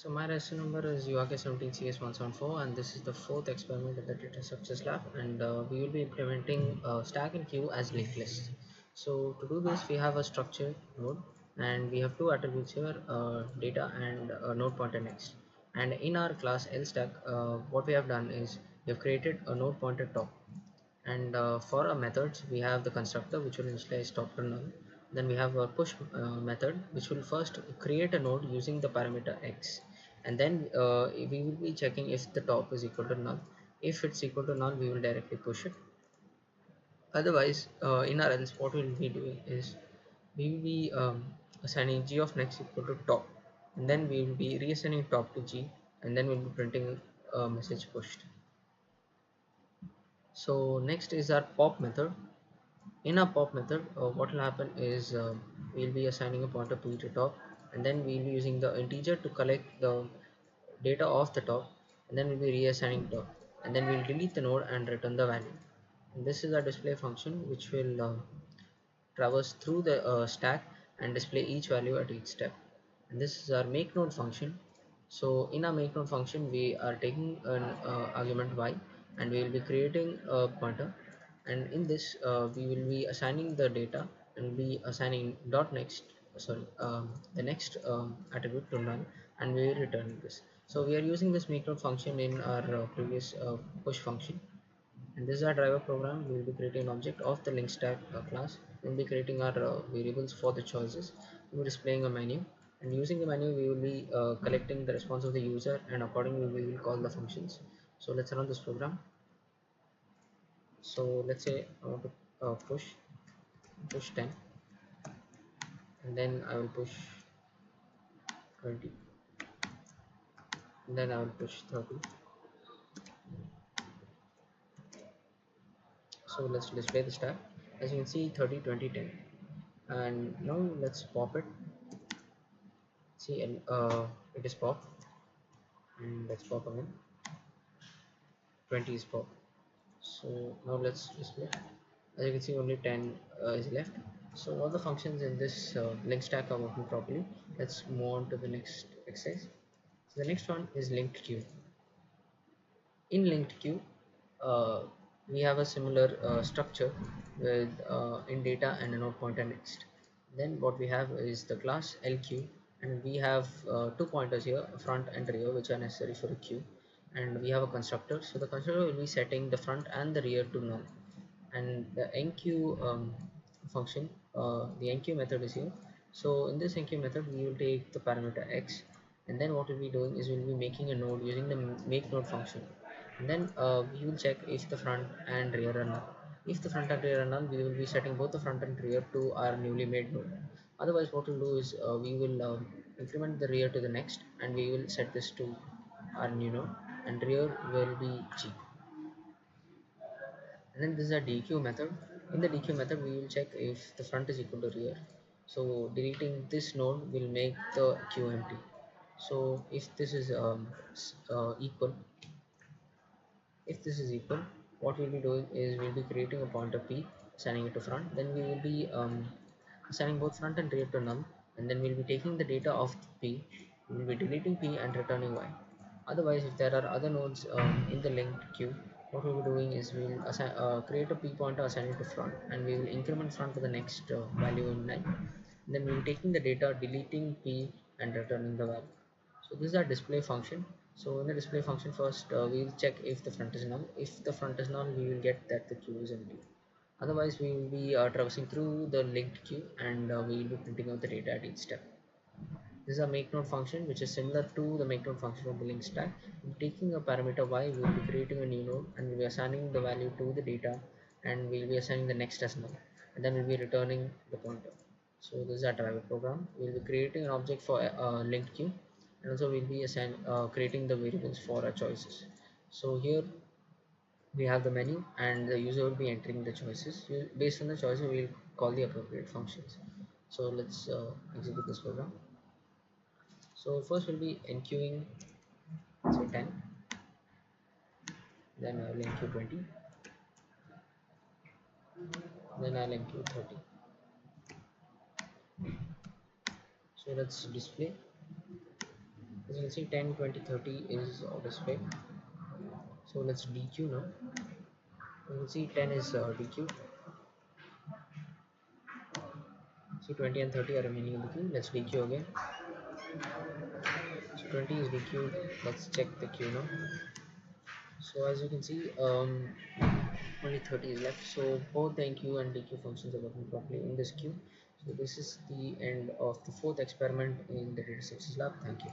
So my lesson number is URK17CS174, and this is the fourth experiment of the data structures lab, and we will be implementing stack and queue as linked lists. So to do this, we have a structure node, and we have two attributes here, data and node pointer next. And in our class LStack, what we have done is we have created a node pointer top, and for our methods we have the constructor which will initialize top to null. Then we have a push method which will first create a node using the parameter x, and then we will be checking if the top is equal to null. If it's equal to null, we will directly push it. Otherwise, in our else, what we will be doing is we will be assigning g of next equal to top, and then we will be reassigning top to g, and then we'll be printing a message pushed. So next is our pop method. In our pop method, what will happen is we'll be assigning a pointer p to top, and then we'll be using the integer to collect the data of the top, and then we'll be reassigning top, and then we'll delete the node and return the value. And this is our display function which will traverse through the stack and display each value at each step. And this is our make node function. So in our make node function, we are taking an argument y, and we will be creating a pointer, and in this we will be assigning the data and be assigning dot next, sorry, the next attribute to null, and we will return this. So we are using this make node function in our previous push function, and this is our driver program. We will be creating an object of the link stack class. We will be creating our variables for the choices. We will be displaying a menu, and using the menu we will be collecting the response of the user, and accordingly we will call the functions. So let's run this program. So let's say I want to push 10, and then I will push 20, and then I will push 30. So let's display the stack. As you can see, 30, 20, 10. And now let's pop it. See, and it is pop, and let's pop again. 20 is pop. So now let's display. As you can see, only 10 is left. So all the functions in this link stack are working properly. Let's move on to the next exercise. So the next one is linked queue. In linked queue, uh, we have a similar structure with in data and a node pointer next. Then what we have is the class LQ, and we have two pointers here, front and rear, which are necessary for a queue. And we have a constructor, so the constructor will be setting the front and the rear to null. And the enqueue function, the enqueue method is here. So in this enqueue method, we will take the parameter x, and then what we'll be doing is we'll be making a node using the make node function, and then we will check if the front and rear are null. If the front and rear are null, we will be setting both the front and rear to our newly made node. Otherwise, what we'll do is we will increment the rear to the next, and we will set this to our new node, and rear will be g. And then this is a dequeue method. In the dequeue method, we will check if the front is equal to rear. So deleting this node will make the queue empty. So if this is equal, if this is equal, what we'll be doing is we'll be creating a pointer p, assigning it to front. Then we will be assigning both front and rear to null, and then we'll be taking the data of p, we will be deleting p and returning y. Otherwise, if there are other nodes in the linked queue, what we'll be doing is we'll create a p pointer, assign it to front, and we will increment front to the next value in line. Then we'll be taking the data, deleting p, and returning the value. So this is our display function. So in the display function, first we will check if the front is null. If the front is null, we will get that the queue is empty. Otherwise, we will be traversing through the linked queue, and we will be printing out the data at each step. This is a make node function which is similar to the make node function of the link stack. Taking a parameter y, we will be creating a new node, and we will be assigning the value to the data, and we will be assigning the next as null, and then we will be returning the pointer. So this is our driver program. We will be creating an object for linked queue, and also we will be creating the variables for our choices. So here we have the menu, and the user will be entering the choices. Based on the choices, we will call the appropriate functions. So let's execute this program. So first we'll be enqueuing, say 10, then I'll enqueue 20, then I'll enqueue 30. So let's display. As you can see, 10, 20, 30 is display. So let's DQ now. You can see 10 is DQ. See, 20 and 30 are remaining in the queue. Let's DQ again. So 20 is DQ'd. Let's check the queue now. So as you can see, only 30 is left. So both the enqueue and DQ functions are working properly in this queue. So this is the end of the fourth experiment in the data services lab. Thank you.